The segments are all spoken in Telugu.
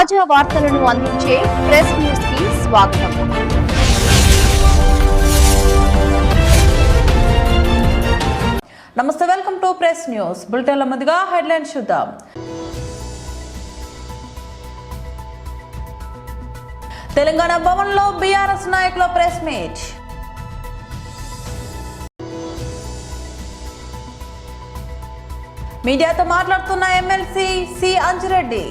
తాజా వార్తలను అందించే ప్రెస్ న్యూస్ కి స్వాగతం. నమస్తే, వెల్కమ్ టు ప్రెస్ న్యూస్. బులెటిన్ల ముందుగా హెడ్లైన్స్ చూద్దాం. తెలంగాణ భవన్లో బీఆర్ఎస్ నాయకుల ప్రెస్ మీట్. మీడియాతో మాట్లాడుతున్న ఎమ్మెల్సీ సి అంజిరెడ్డి.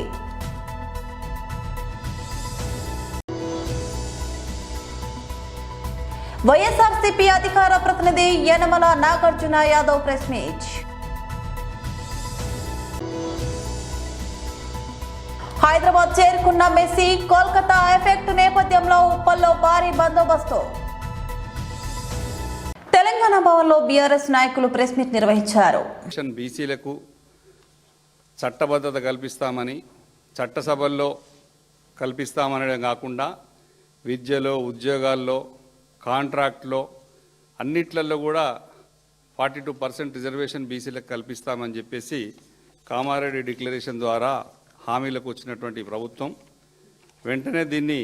వైఎస్ఆర్సీపీ అధికార ప్రతినిధి యనమల నాగార్జున యాదవ్ ప్రెస్ మీట్. హైదరాబాద్ చేరుకున్న మెస్సీ, కోల్కతా ఎఫెక్ట్ నేపథ్యంలో ఉప్పల్లో భారీ బందోబస్తు. తెలంగాణ భవన్లో బీఆర్ఎస్ నాయకులు ప్రెస్ మీట్ నిర్వహించారు. బీసీలకు చట్టబద్ధత కల్పిస్తామని, చట్టసభల్లో కల్పిస్తామనడం కాకుండా విద్యలో, ఉద్యోగాల్లో, కాంట్రాక్ట్లో అన్నిట్లలో కూడా 42% రిజర్వేషన్ బీసీలకు కల్పిస్తామని చెప్పేసి కామారెడ్డి డిక్లరేషన్ ద్వారా హామీలకు వచ్చినటువంటి ప్రభుత్వం వెంటనే దీన్ని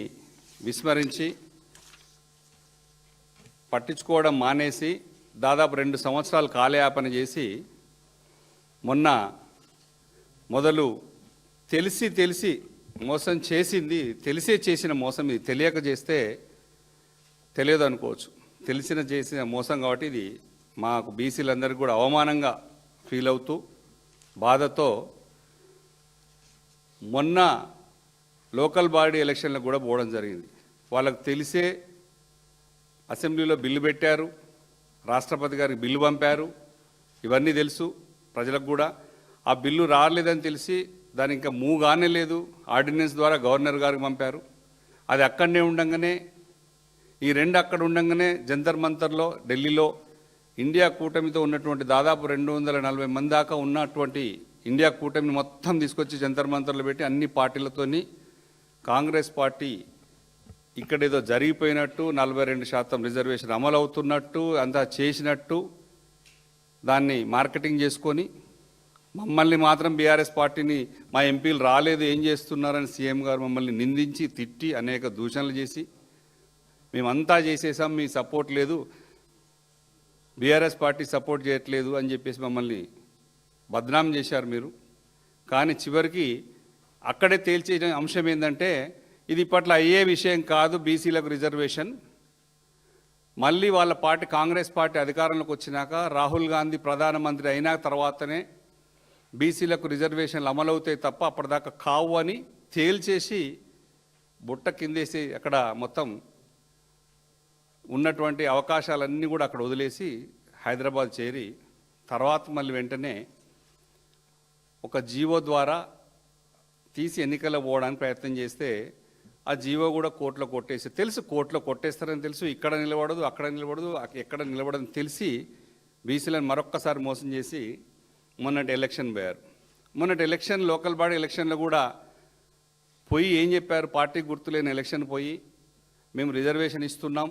విస్మరించి పట్టించుకోవడం మానేసి దాదాపు 2 సంవత్సరాలు కాలయాపన చేసి మొన్న మొదలు తెలిసి మోసం చేసింది, తెలిసే చేసిన మోసం ఇది. తెలియక చేస్తే తెలియదు అనుకోవచ్చు, చేసిన మోసం కాబట్టి ఇది మాకు బీసీలందరికీ కూడా అవమానంగా ఫీల్ అవుతూ బాధతో మొన్న లోకల్ బాడీ ఎలక్షన్లకు కూడా పోవడం జరిగింది. వాళ్ళకు తెలిసే అసెంబ్లీలో బిల్లు పెట్టారు, రాష్ట్రపతి గారికి బిల్లు పంపారు, ఇవన్నీ తెలుసు ప్రజలకు కూడా. ఆ బిల్లు రాలేదని తెలిసి దాని ఇంకా మూవ్ కానే లేదు, ఆర్డినెన్స్ ద్వారా గవర్నర్ గారికి పంపారు. అది అక్కడనే ఉండంగానే ఈ 2 అక్కడ ఉండంగానే జంతర్ మంతర్లో ఢిల్లీలో ఇండియా కూటమితో ఉన్నటువంటి దాదాపు 240 మంది దాకా ఉన్నటువంటి ఇండియా కూటమిని మొత్తం తీసుకొచ్చి జంతర్ మంతర్లో పెట్టి అన్ని పార్టీలతోని కాంగ్రెస్ పార్టీ ఇక్కడేదో జరిగిపోయినట్టు, 42% రిజర్వేషన్ అమలు అవుతున్నట్టు, అంతా చేసినట్టు దాన్ని మార్కెటింగ్ చేసుకొని మమ్మల్ని మాత్రం బీఆర్ఎస్ పార్టీని మా ఎంపీలు రాలేదు, ఏం చేస్తున్నారని సీఎం గారు మమ్మల్ని నిందించి తిట్టి అనేక దూషణలు చేసి మేమంతా చేసేసాం, మీ సపోర్ట్ లేదు, బీఆర్ఎస్ పార్టీ సపోర్ట్ చేయట్లేదు అని చెప్పేసి మమ్మల్ని బద్నాం చేశారు మీరు. కానీ చివరికి అక్కడే తేల్చే అంశం ఏంటంటే ఇది ఇప్పట్లో అయ్యే విషయం కాదు. బీసీలకు రిజర్వేషన్ మళ్ళీ వాళ్ళ పార్టీ కాంగ్రెస్ పార్టీ అధికారంలోకి వచ్చినాక, రాహుల్ గాంధీ ప్రధానమంత్రి అయిన తర్వాతనే బీసీలకు రిజర్వేషన్లు అమలవుతాయి తప్ప అప్పటిదాకా కావు అని తేల్చేసి బుట్ట కిందేసి అక్కడ మొత్తం ఉన్నటువంటి అవకాశాలన్నీ కూడా అక్కడ వదిలేసి హైదరాబాద్ చేరి తర్వాత మళ్ళీ వెంటనే ఒక జీవో ద్వారా తీసి ఎన్నికల్లో పోవడానికి ప్రయత్నం చేస్తే ఆ జీవో కూడా కోర్టులో కొట్టేసి తెలుసు, కోర్టులో కొట్టేస్తారని తెలుసు, ఇక్కడ నిలబడదు, అక్కడ నిలబడదు, ఎక్కడ నిలబడదని తెలిసి బీసీలను మరొక్కసారి మోసం చేసి మొన్నటి ఎలక్షన్ పోయారు. మొన్నటి ఎలక్షన్ లోకల్ బాడీ ఎలక్షన్లో కూడా పోయి ఏం చెప్పారు, పార్టీ గుర్తులేని ఎలక్షన్ పోయి మేము రిజర్వేషన్ ఇస్తున్నాం,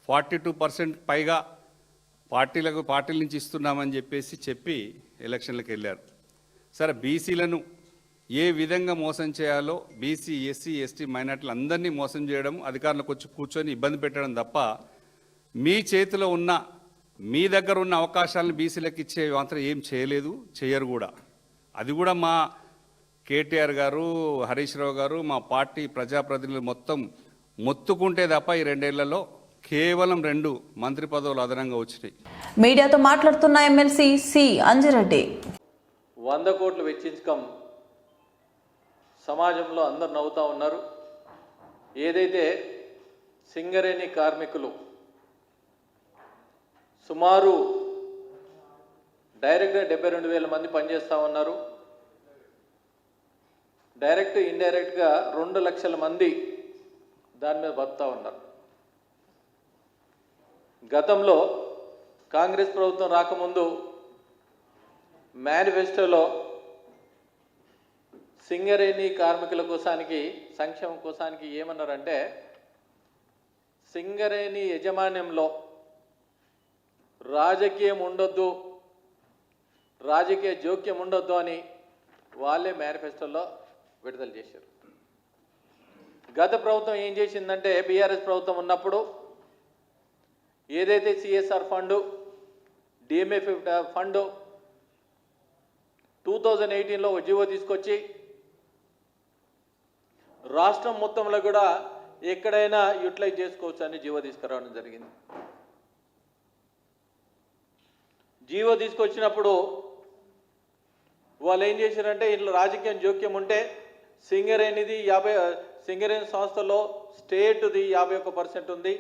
42% పైగా పార్టీల నుంచి ఇస్తున్నామని చెప్పి ఎలక్షన్లకు వెళ్ళారు. సరే, బీసీలను ఏ విధంగా మోసం చేయాలో బీసీ, ఎస్సీ, ఎస్టీ, మైనార్టీలు అందరినీ మోసం చేయడం, అధికారులకు వచ్చి కూర్చొని ఇబ్బంది పెట్టడం తప్ప మీ చేతిలో ఉన్న మీ దగ్గర ఉన్న అవకాశాలను బీసీలకు ఇచ్చే మాత్రం ఏం చేయలేదు, చేయరు కూడా. అది కూడా మా కేటీఆర్ గారు, హరీష్ రావు గారు, మా పార్టీ ప్రజాప్రతినిధులు మొత్తం మొత్తుకుంటే తప్ప ఈ 2 ఏళ్లలో కేవలం 2 మంత్రి పదవులు అదనంగా వచ్చినాయి. మీడియాతో మాట్లాడుతున్న ఎమ్మెల్సీ సి అంజిరెడ్డి. 100 కోట్లు వెచ్చించకం సమాజంలో అందరు నవ్వుతూ ఉన్నారు. ఏదైతే సింగరేణి కార్మికులు సుమారు డైరెక్ట్గా 72,000 మంది పనిచేస్తూ ఉన్నారు, డైరెక్ట్ ఇండైరెక్ట్గా 2 లక్షల మంది దాని మీద బతుకుతూ ఉన్నారు. గతంలో కాంగ్రెస్ ప్రభుత్వం రాకముందు మేనిఫెస్టోలో సింగరేణి కార్మికుల కోసానికి, సంక్షేమం కోసానికి ఏమన్నారంటే సింగరేణి యజమాన్యంలో రాజకీయం ఉండొద్దు, రాజకీయ జోక్యం ఉండొద్దు అని వాళ్ళే మేనిఫెస్టోలో విడుదల చేశారు. గత ప్రభుత్వం ఏం చేసిందంటే బీఆర్ఎస్ ప్రభుత్వం ఉన్నప్పుడు ఏదైతే సిఎస్ఆర్ ఫండు డిఎంఎఫ్ ఫండు 2018లో ఒక జీవో తీసుకొచ్చి రాష్ట్రం మొత్తంలో కూడా ఎక్కడైనా యూటిలైజ్ చేసుకోవచ్చు అని జీవో తీసుకురావడం జరిగింది. జీవో తీసుకొచ్చినప్పుడు వాళ్ళు ఏం చేశారంటే ఇంట్లో రాజకీయ జోక్యం ఉంటే సింగరేణిది 50 సింగరేణి సంస్థలో స్టేట్ది 51% ఉంది,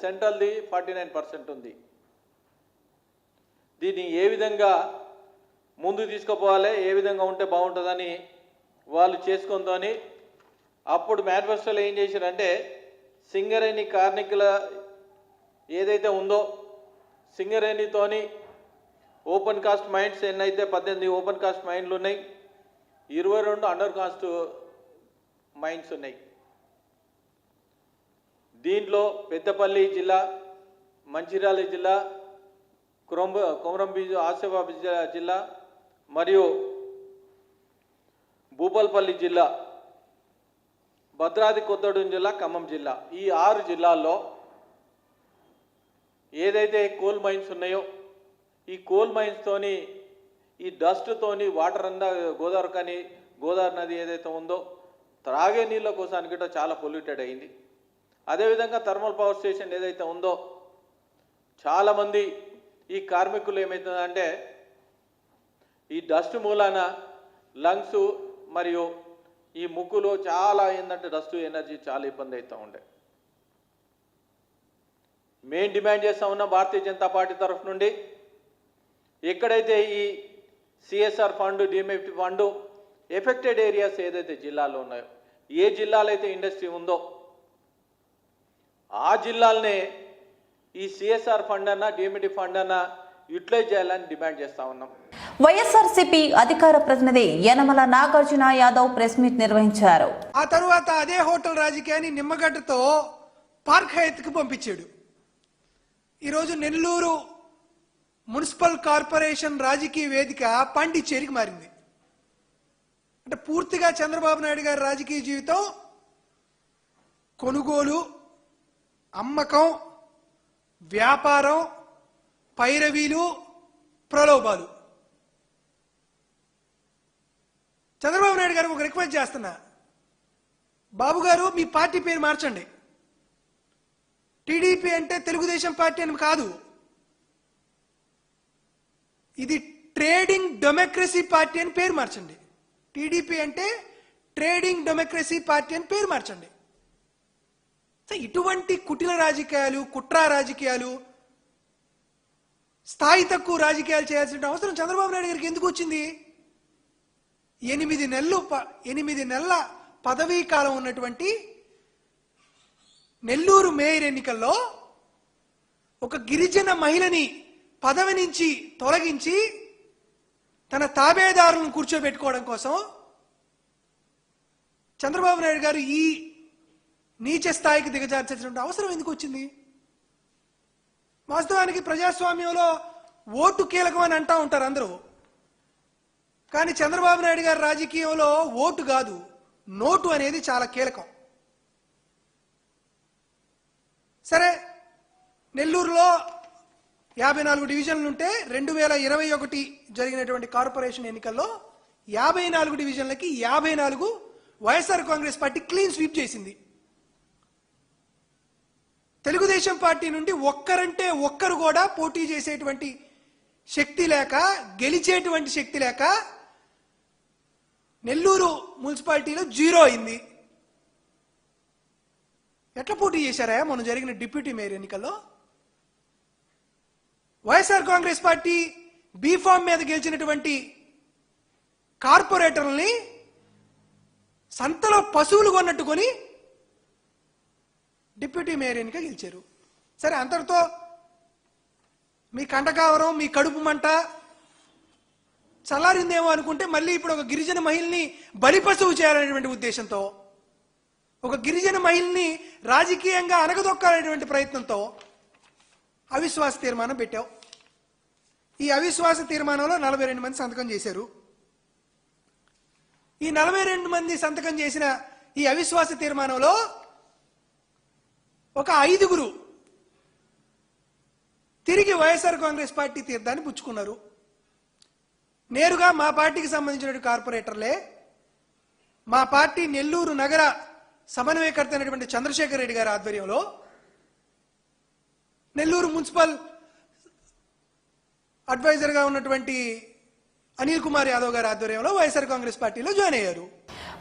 సెంట్రల్ది 49% ఉంది. దీన్ని ఏ విధంగా ముందుకు తీసుకుపోవాలి, ఏ విధంగా ఉంటే బాగుంటుందని వాళ్ళు చేసుకుందని అప్పుడు మేనిఫెస్టోలో ఏం చేశారంటే సింగరేణి కార్మికుల ఏదైతే ఉందో సింగరేణితోని ఓపెన్ కాస్ట్ మైండ్స్ ఎన్నైతే 18 ఓపెన్ కాస్ట్ మైండ్లు ఉన్నాయి, 22 అండర్ కాస్ట్ మైండ్స్ ఉన్నాయి. దీంట్లో పెద్దపల్లి జిల్లా, మంచిర్యాల జిల్లా, కొమరంభీం ఆసిఫాబాద్ జిల్లా మరియు భూపాలపల్లి జిల్లా, భద్రాద్రి కొత్తగూడెం జిల్లా, ఖమ్మం జిల్లా, ఈ 6 జిల్లాల్లో ఏదైతే కోల్ మైన్స్ ఉన్నాయో ఈ కోల్ మైన్స్తోని ఈ డస్ట్తోని వాటర్ అంతా గోదావరి నది ఏదైతే ఉందో త్రాగే నీళ్ళ కోసానికి కూడా చాలా పొల్యూటెడ్ అయింది. అదేవిధంగా థర్మల్ పవర్ స్టేషన్ ఏదైతే ఉందో చాలామంది ఈ కార్మికులు ఏమవుతుందంటే ఈ డస్ట్ మూలాన లంగ్స్ మరియు ఈ ముక్కులో చాలా ఏంటంటే డస్ట్ ఎనర్జీ చాలా ఇబ్బంది అవుతూ ఉండే. మేము డిమాండ్ చేస్తూ ఉన్నాం భారతీయ జనతా పార్టీ తరఫు నుండి ఎక్కడైతే ఈ CSR fund DMF fund affected areas ఏదైతే జిల్లాలో ఉన్నాయో ఏ జిల్లాలో అయితే ఇండస్ట్రీ ఉందో ఆ జిల్లాలనే ఈ సిఎస్ఆర్ ఫండ్ అన్న డిఎంఎఫ్ ఫండ్ అన్న యూటిలైజ్ చేయాలని డిమాండ్ చేస్తా ఉన్నాం. వైఎస్ఆర్సీపీ అధికార ప్రతినిధి యనమల నాగార్జున యాదవ్ ప్రెస్ మీట్ నిర్వహించారు. ఆ తరువాత అదే హోటల్ రాజకీయాన్ని నిమ్మగడ్డతో పార్క్ హయత్కి పంపించాడు. ఈరోజు నెల్లూరు మున్సిపల్ కార్పొరేషన్ రాజకీయ వేదిక పాండిచ్చేరికి మారింది. అంటే పూర్తిగా చంద్రబాబు నాయుడు గారి రాజకీయ జీవితం కొనుగోలు, అమ్మకం, వ్యాపారం, పైరవీలు, ప్రలోభాలు. చంద్రబాబు నాయుడు గారికి ఒక రిక్వెస్ట్ చేస్తున్నా, బాబు గారు మీ పార్టీ పేరు మార్చండి. టీడీపీ అంటే తెలుగుదేశం పార్టీ అని కాదు, ఇది ట్రేడింగ్ డెమోక్రసీ పార్టీ అని పేరు మార్చండి. టీడీపీ అంటే ట్రేడింగ్ డెమోక్రసీ పార్టీ అని పేరు మార్చండి. ఇటువంటి కుటిల రాజకీయాలు, కుట్ర రాజకీయాలు, స్థాయి తక్కువ రాజకీయాలు చేయాల్సిన అవసరం చంద్రబాబు నాయుడు గారికి ఎందుకు వచ్చింది? 8 నెలల పదవీ కాలం ఉన్నటువంటి నెల్లూరు మేయర్ ఎన్నికల్లో ఒక గిరిజన మహిళని పదవి నుంచి తొలగించి తన తాబేదారులను కూర్చోబెట్టుకోవడం కోసం చంద్రబాబు నాయుడు గారు ఈ నీచ స్థాయికి దిగజార్చాల్సిన అవసరం ఎందుకు వచ్చింది? వాస్తవానికి ప్రజాస్వామ్యంలో ఓటు కీలకం అని అంటూ ఉంటారు అందరూ. కానీ చంద్రబాబు నాయుడు గారి రాజకీయంలో ఓటు కాదు, నోటు అనేది చాలా కీలకం. సరే, నెల్లూరులో 54 డివిజన్లు ఉంటే 2021 జరిగినటువంటి కార్పొరేషన్ ఎన్నికల్లో 54 డివిజన్లకి 54 YSR Congress party clean sweep చేసింది. తెలుగుదేశం పార్టీ నుండి ఒక్కరంటే ఒక్కరు కూడా పోటీ చేసేటువంటి శక్తి లేక, గెలిచేటువంటి శక్తి లేక నెల్లూరు మున్సిపాలిటీలో 0 అయింది. ఎట్లా పోటీ చేశారా మొన్న జరిగిన డిప్యూటీ మేయర్ ఎన్నికల్లో? వైఎస్ఆర్ కాంగ్రెస్ పార్టీ బీఫామ్ మీద గెలిచినటువంటి కార్పొరేటర్లని సంతలో పశువులు కొన్నట్టుకొని డిప్యూటీ మేయర్ ఎన్నిక గెలిచారు. సరే, అంతటితో మీ కంటకావరం, మీ కడుపు మంట చల్లారిందేమో అనుకుంటే మళ్ళీ ఇప్పుడు ఒక గిరిజన మహిళని బలి పశువు చేయాలనేటువంటి ఉద్దేశంతో, ఒక గిరిజన మహిళని రాజకీయంగా అనగదొక్కాలనేటువంటి ప్రయత్నంతో అవిశ్వాస తీర్మానం పెట్టావు. ఈ అవిశ్వాస తీర్మానంలో 42 మంది సంతకం చేశారు. ఈ 42 మంది సంతకం చేసిన ఈ అవిశ్వాస తీర్మానంలో ఒక 5గురు తిరిగి వైఎస్ఆర్ కాంగ్రెస్ పార్టీ తీర్థాన్ని పుచ్చుకున్నారు. నేరుగా మా పార్టీకి సంబంధించిన కార్పొరేటర్లే మా పార్టీ నెల్లూరు నగర సమన్వయకర్త అయినటువంటి చంద్రశేఖర్ రెడ్డి గారి ఆధ్వర్యంలో నెల్లూరు మున్సిపల్ అడ్వైజర్గా ఉన్నటువంటి అనిల్ కుమార్ యాదవ్ గారి ఆధ్వర్యంలో వైఎస్ఆర్ కాంగ్రెస్ పార్టీలో జాయిన్ అయ్యారు.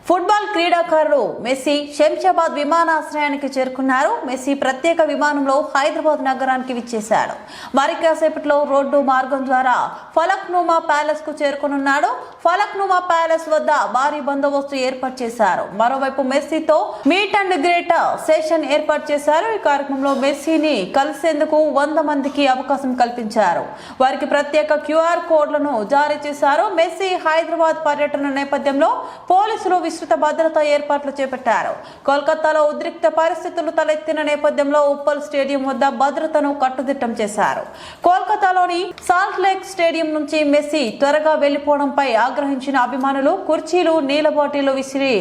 ఫుట్బాల్ క్రీడాకారులు మెస్సీ శంషాబాద్ విమానాశ్రయానికి చేరుకున్నారు. మెస్సీ ప్రత్యేక విమానంలో హైదరాబాద్ నగరానికి విచ్చేశాడు. మరి కాసేపట్లో రోడ్డు మార్గం ద్వారా ఫలక్నుమా ప్యాలెస్ కు చేరుకున్నాడు. ఫలక్నుమా ప్యాలెస్ వద్ద భారీ బందోబస్తు ఏర్పాటు చేశారు. మరోవైపు మెస్సీతో మీట్ అండ్ గ్రేట్ సెషన్ ఏర్పాటు చేశారు. ఈ కార్యక్రమంలో మెస్సీని కలిసేందుకు 100 మందికి అవకాశం కల్పించారు. వారికి ప్రత్యేక క్యూఆర్ కోడ్లను జారీ చేశారు. మెస్సీ హైదరాబాద్ పర్యటన నేపథ్యంలో పోలీసులు విస్తృత భద్రతా ఏర్పాట్లు చేపట్టారు. కోల్కతాలో ఉద్రిక్త పరిస్థితులు తలెత్తిన నేపథ్యంలో ఉప్పల్ స్టేడియం వద్ద భద్రతను కట్టుదిట్టం చేశారు. కోల్కతాలోని సాల్ట్ లేక్ స్టేడియం నుంచి మెస్సీ త్వరగా వెళ్లిపోవడంపై ఆగ్రహించిన అభిమానులు కుర్చీలు, నీళ్ల బాటిళ్లు విసిరి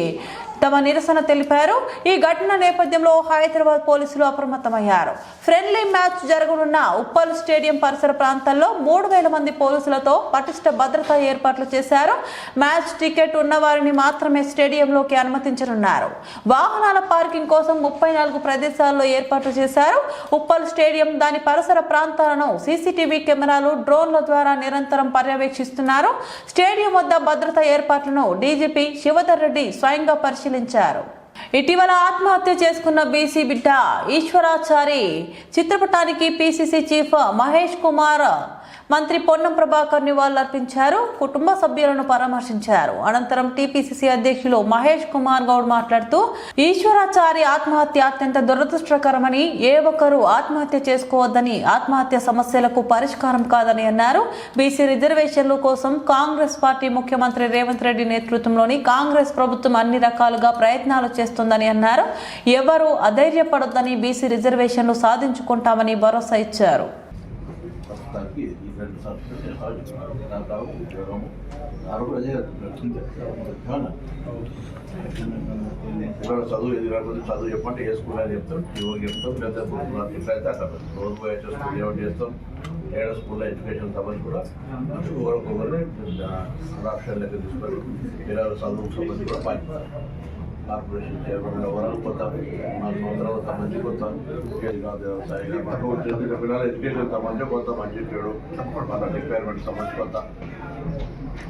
తమ నిరసన తెలిపారు. ఈ ఘటన నేపథ్యంలో హైదరాబాద్ పోలీసులు అప్రమత్తమయ్యారు. ఫ్రెండ్లీ మ్యాచ్ జరగనున్న ఉప్పల్ స్టేడియం పరిసర ప్రాంతాల్లో 3000 మంది పోలీసులతో పటిష్ట భద్రతా ఏర్పాట్లు చేశారు. మ్యాచ్ టికెట్ ఉన్న వారిని మాత్రమే స్టేడియంలోకి అనుమతించనున్నారు. వాహనాల పార్కింగ్ కోసం 34 ప్రదేశాల్లో ఏర్పాట్లు చేశారు. ఉప్పల్ స్టేడియం, దాని పరిసర ప్రాంతాలను సీసీటీవీ కెమెరాలు, డ్రోన్ల ద్వారా నిరంతరం పర్యవేక్షిస్తున్నారు. స్టేడియం వద్ద భద్రతా ఏర్పాట్లను డీజీపీ శివధర్ రెడ్డి స్వయంగా పరిశీలించారు. ఇటీవల ఆత్మహత్య చేసుకున్న బీసీ బిడ్డ ఈశ్వరాచారి చిత్రపటానికి పీసీసీ చీఫ్ మహేష్ కుమార్, మంత్రి పొన్నం ప్రభాకర్ నివాళులర్పించారు. కుటుంబ సభ్యులను పరామర్శించారు. అనంతరం టీపీసీసీ అధ్యక్షులు మహేష్ కుమార్ గౌడ్ మాట్లాడుతూ ఈశ్వరాచారి ఆత్మహత్య అత్యంత దురదృష్టకరమని, ఏ ఒక్కరూ ఆత్మహత్య చేసుకోవద్దని, ఆత్మహత్య సమస్యలకు పరిష్కారం కాదని అన్నారు. బీసీ రిజర్వేషన్ల కోసం కాంగ్రెస్ పార్టీ ముఖ్యమంత్రి రేవంత్ రెడ్డి నేతృత్వంలోని కాంగ్రెస్ ప్రభుత్వం అన్ని రకాలుగా ప్రయత్నాలు చేస్తుందని అన్నారు. ఎవరూ అధైర్యపడొద్దని, బీసీ రిజర్వేషన్లు సాధించుకుంటామని భరోసా ఇచ్చారు. చదువు ఇది కాకపోతే చదువు చెప్పంటే ఏ స్కూల్ అని చెప్తాం, యువకు చెప్తాం, లేదా ఎట్లయితే అక్కడ రోజు పోయే స్కూల్ ఏమని చేస్తాం. ఏడో స్కూల్లో ఎడ్యుకేషన్ సంబంధించి కూడా ఒకరికొకరు రాష్ట్రాల లెక్క తీసుకొని పిల్లల చదువుకు సంబంధించి కూడా పని కార్పొరేషన్ చైర్మన్ ఎవరు కొత్త 4 సంవత్సరాలు సంబంధించి కొత్త వ్యవసాయ పిల్లల ఎడ్యుకేషన్ సంబంధించి కొత్త మంచి చెడు మన రిక్వైర్మెంట్ సంబంధించి కొత్త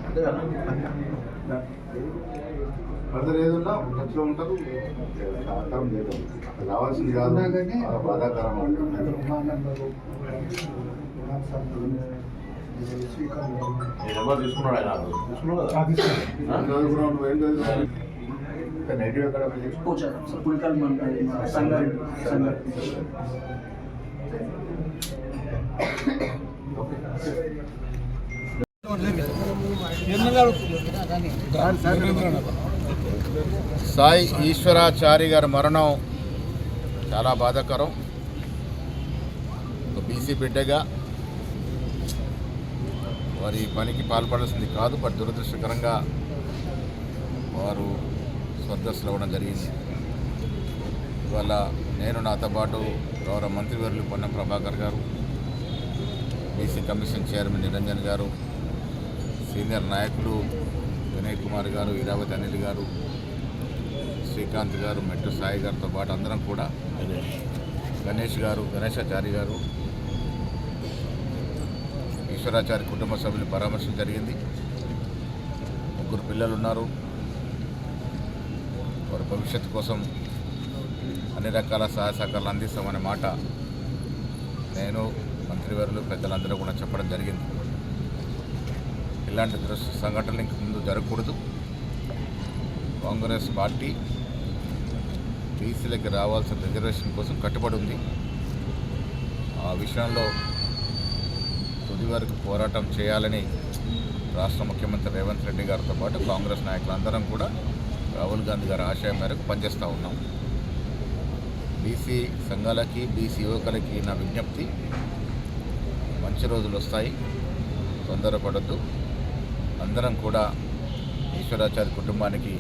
అంతే కదా. అందరు ఏదన్నా టచ్లో ఉంటారు. సహకారం లేదు, రావాల్సింది కాదు కానీ బాధాకరం. ఎవరు తీసుకున్నాడు ఆయన తీసుకున్నాడు కదా. నువ్వేం చదువుకున్నావు? నెగిటివ్ ఎక్కడ సాయి ఈశ్వరాచారి గారి మరణం చాలా బాధాకరం. బీసీ బిడ్డగా వారి పనికి పాల్పడాల్సింది కాదు, బట్ దురదృష్టకరంగా వారు స్వర్గస్థులు అవ్వడం జరిగింది. ఇవాళ నేను, నాతో పాటు గౌరవ మంత్రివర్యులు పొన్నం ప్రభాకర్ గారు, బీసీ కమిషన్ చైర్మన్ నిరంజన్ గారు, సీనియర్ నాయకులు వినయ్ కుమార్ గారు, ఇరావతి అనిల్ గారు, శ్రీకాంత్ గారు, మెట్టు సాయి గారితో పాటు అందరం కూడా, గణేశాచారి గారు, ఈశ్వరాచారి కుటుంబ సభ్యులు పరామర్శం జరిగింది. 3 పిల్లలు ఉన్నారు. వారి భవిష్యత్తు కోసం అన్ని రకాల సహాయ సహకారాలు అందిస్తామనే మాట నేను, మంత్రివర్యులు, పెద్దలందరూ కూడా చెప్పడం జరిగింది. ఇలాంటి సంఘటనలు ఇంక ముందు జరగకూడదు. కాంగ్రెస్ పార్టీ బీసీలకి రావాల్సిన రిజర్వేషన్ కోసం కట్టుబడి ఉంది. ఆ విషయంలో తుది వరకు పోరాటం చేయాలని రాష్ట్ర ముఖ్యమంత్రి రేవంత్ రెడ్డి గారితో పాటు కాంగ్రెస్ నాయకులందరం కూడా రాహుల్ గాంధీ గారి ఆశయం మేరకు పనిచేస్తూ ఉన్నాం. బీసీ సంఘాలకి, బీసీ యువకులకి నా విజ్ఞప్తి, మంచి రోజులు వస్తాయి, తొందరపడద్దు. అందరం కూడా ఈశ్వరాచార్య కుటుంబానికి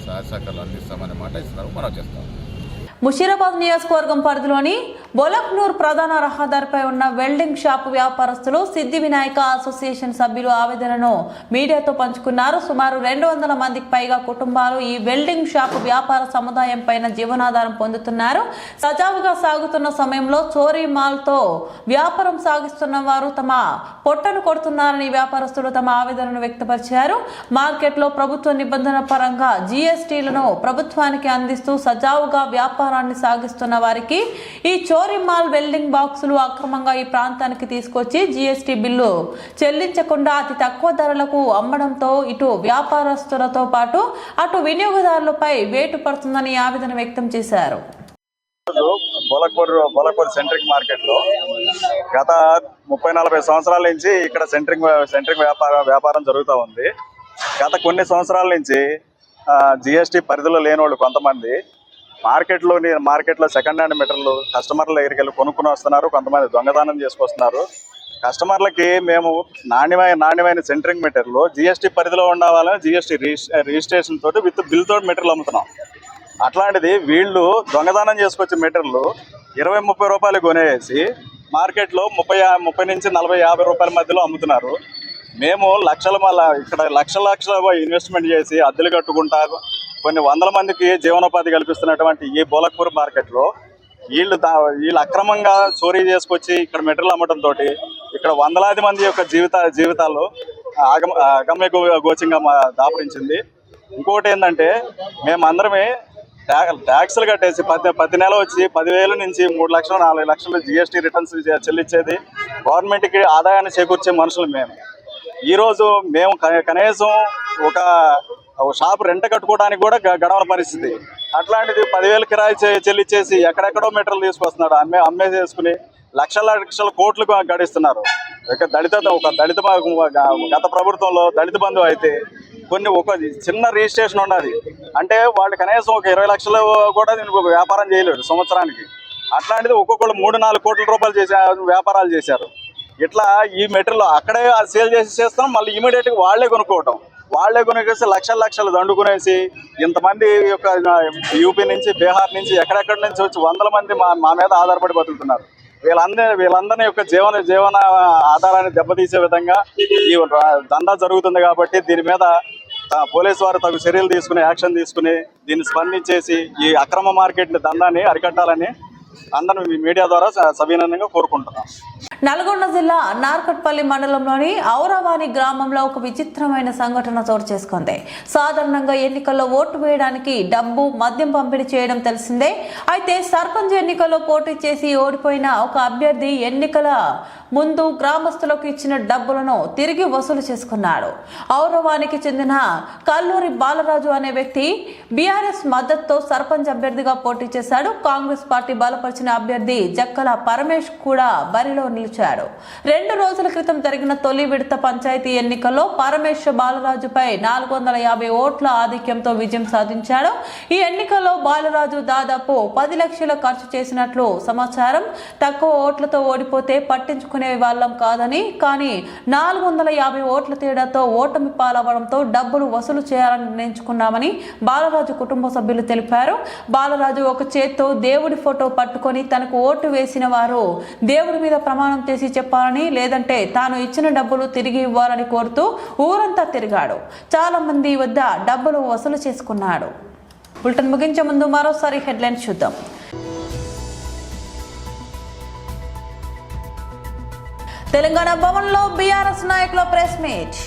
సహకారాలు అందిస్తామనే మాట ఇస్తున్నారు. మనం చేస్తాం. ముషీరాబాద్ నియోజకవర్గం పరిధిలోని బొలక్నూర్ ప్రధాన రహదారిపై ఉన్న వెల్డింగ్ షాప్ వ్యాపారస్తులు సిద్ధి వినాయక అసోసియేషన్ సభ్యులు ఆవేదనను మీడియాతో పంచుకున్నారు. సుమారు 200 మందికి పైగా కుటుంబాలు ఈ వెల్డింగ్ షాప్ వ్యాపార సముదాయం పైన జీవనాధారం పొందుతున్నారు. సజావుగా సాగుతున్న సమయంలో చోరీ మాల్తో వ్యాపారం సాగిస్తున్న వారు తమ పొట్టను కొడుతున్నారని వ్యాపారస్తులు తమ ఆవేదనను వ్యక్తపరిచారు. మార్కెట్లో ప్రభుత్వ నిబంధన పరంగా జీఎస్టీలను ప్రభుత్వానికి అందిస్తూ సజావుగా వ్యాపారాన్ని సాగిస్తున్న వారికి ఈ చోరీ మాల్ వెల్డింగ్ బాక్సులు అక్రమంగా ఈ ప్రాంతానికి తీసుకొచ్చి జీఎస్టీ బిల్లు చెల్లించకుండా అతి తక్కువ ధరలకు అమ్మడంతో ఇటు వ్యాపారస్తులతో పాటు అటు వినియోగదారులపై వేటు పడుతుందని ఆవేదన వ్యక్తం చేశారు. బోలక్పూర్ సెంట్రిక్ మార్కెట్ లో గత 30-40 సంవత్సరాల నుంచి ఇక్కడ సెంట్రిక్ వ్యాపారం జరుగుతూ ఉంది. గత కొన్ని సంవత్సరాల నుంచి జిఎస్టీ పరిధిలో లేని వాళ్ళు కొంతమంది మార్కెట్లో సెకండ్ హ్యాండ్ మెటీరియల్ కస్టమర్ల దగ్గరికి వెళ్ళి కొనుక్కుని వస్తున్నారు. కొంతమంది దొంగదానం చేసుకొస్తున్నారు. కస్టమర్లకి మేము నాణ్యమైన సెంట్రింగ్ మెటీరియల్ జిఎస్టీ పరిధిలో ఉన్న వాళ్ళని జిఎస్టీ రిజిస్ట్రేషన్ తోటి విత్ బిల్ తోటి మెటీరియల్ అమ్ముతున్నాం. అట్లాంటిది వీళ్ళు దొంగదానం చేసుకొచ్చే మెటీరియల్ 20-30 రూపాయలు కొనేసి మార్కెట్లో 30 నుంచి 40-50 రూపాయల మధ్యలో అమ్ముతున్నారు. మేము ఇక్కడ లక్షల ఇన్వెస్ట్మెంట్ చేసి అద్దెలు కట్టుకుంటారు. కొన్ని వందల మందికి జీవనోపాధి కల్పిస్తున్నటువంటి ఈ బోలక్పూర్ మార్కెట్లో వీళ్ళు అక్రమంగా చోరీ చేసుకొచ్చి ఇక్కడ మెటీరియల్ అమ్మడంతో ఇక్కడ వందలాది మంది యొక్క జీవితాలు అగమ్య గోచంగా దాపురించింది. ఇంకోటి ఏంటంటే మేమందరమే ట్యాక్సులు కట్టేసి ప్రతి నెల వచ్చి 10,000 నుంచి 3 లక్షలు 4 లక్షలు జిఎస్టీ రిటర్న్స్ చెల్లించేది గవర్నమెంట్కి ఆదాయాన్ని చేకూర్చే మనుషులు మేము. ఈరోజు మేము కనీసం ఒక షాప్ రెంట్ కట్టుకోవడానికి కూడా గడవని పరిస్థితి. అట్లాంటిది 10,000 కిరాయి చెల్లించేసి ఎక్కడెక్కడో మెటీరియల్ తీసుకొస్తున్నాడు. అమ్మేసేసుకుని లక్షల కోట్లు గడిస్తున్నారు. దళిత గత ప్రభుత్వంలో దళిత బంధు అయితే ఒక చిన్న రిజిస్ట్రేషన్ ఉన్నది అంటే వాళ్ళు కనీసం ఒక 20 లక్షలు కూడా వ్యాపారం చేయలేరు సంవత్సరానికి. అట్లాంటిది ఒక్కొక్కళ్ళు 3-4 కోట్ల రూపాయలు వ్యాపారాలు చేశారు. ఇట్లా ఈ మెటీరియల్ అక్కడే సేల్ చేస్తాం. మళ్ళీ ఇమీడియట్గా వాళ్ళే కొనుక్కేసి లక్షలు దండుకునేసి ఇంతమంది యొక్క యూపీ నుంచి బీహార్ నుంచి ఎక్కడెక్కడి నుంచి వచ్చి 100 మంది మా మీద ఆధారపడి బతుకుతున్నారు. వీళ్ళందరినీ యొక్క జీవన ఆధారాన్ని దెబ్బతీసే విధంగా ఈ దందా జరుగుతుంది. కాబట్టి దీని మీద పోలీసు వారు తగు చర్యలు తీసుకుని యాక్షన్ తీసుకుని దీన్ని స్పందించేసి ఈ అక్రమ మార్కెట్ దందాన్ని అరికట్టాలని అందరూ మీడియా ద్వారా సవినయంగా కోరుకుంటున్నాం. నల్గొండ జిల్లా నార్కట్పల్లి మండలంలోని ఔరవాణి గ్రామంలో ఒక విచిత్రమైన సంఘటన చోటు చేసుకుంది. సాధారణంగా ఎన్నికల్లో ఓటు వేయడానికి డబ్బు మద్యం పంపిణీ చేయడం తెలిసిందే. అయితే సర్పంచ్ ఎన్నికల్లో పోటీ చేసి ఓడిపోయిన ఒక అభ్యర్థి ఎన్నికల ముందు గ్రామస్తులకు ఇచ్చిన డబ్బులను తిరిగి వసూలు చేసుకున్నాడు. ఔరవానికి చెందిన కల్లూరి బాలరాజు అనే వ్యక్తి బీఆర్ఎస్ మద్దతుతో సర్పంచ్ అభ్యర్థిగా పోటీ చేశాడు. కాంగ్రెస్ పార్టీ బలపరిచిన అభ్యర్థి జక్కల పరమేష్ కూడా బరిలో నిలిచాడు. 2 రోజుల క్రితం జరిగిన తొలి విడత పంచాయతీ ఎన్నికల్లో పరమేష్ బాలరాజుపై 450 ఓట్ల ఆధిక్యంతో విజయం సాధించాడు. ఈ ఎన్నికల్లో బాలరాజు దాదాపు 10 లక్షలు ఖర్చు చేసినట్లు సమాచారం. తక్కువ ఓట్లతో ఓడిపోతే పట్టించుకునే వాళ్ళం కాదని, కానీ 450 ఓట్ల తేడాతో ఓటమి పాలవడంతో డబ్బులు వసూలు చేయాలని నిర్ణయించుకున్నామని బాలరాజు కుటుంబ సభ్యులు తెలిపారు. బాలరాజు ఒక చేత్తో దేవుడి ఫోటో పట్టుకొని తనకు ఓటు వేసిన వారు దేవుడి మీద ప్రమాణం చేసి చెప్పాలని, లేదంటే తాను ఇచ్చిన డబ్బులు తిరిగి ఇవ్వాలని కోరుతూ ఊరంతా తిరిగాడు. చాలా మంది వద్ద డబ్బులు వసూలు చేసుకున్నాడు. బులెటిన్ ముగించే ముందు మరోసారి హెడ్లైన్స్ చూద్దాం. తెలంగాణ భవన్లో బీఆర్ఎస్ నాయకుల ప్రెస్ మీట్.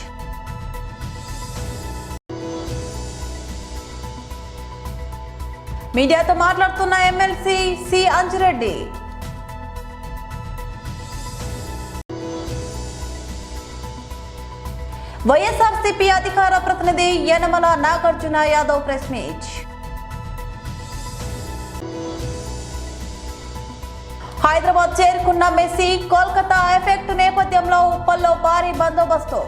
మీడియాతో మాట్లాడుతున్న ఎమ్మెల్సీ సి అంజిరెడ్డి. వైఎస్ఆర్సీపీ అధికార ప్రతినిధి యనమల నాగార్జున యాదవ్ ప్రెస్ మీట్. హైదరాబాద్ చేరుకున్న మెస్సీ కోల్కతా ఎఫెక్ట్ నేపథ్యంలో ఉప్పల్లో భారీ బందోబస్తు.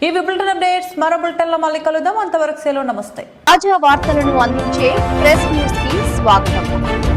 ఈ బులెటిన్ అప్డేట్స్ మరో బులెటిన్ లో మళ్ళీ కలుద్దాం. అంతవరకు సెలవు, నమస్తే. తాజా వార్తలను అందించే ప్రెస్ న్యూస్ కి స్వాగతం.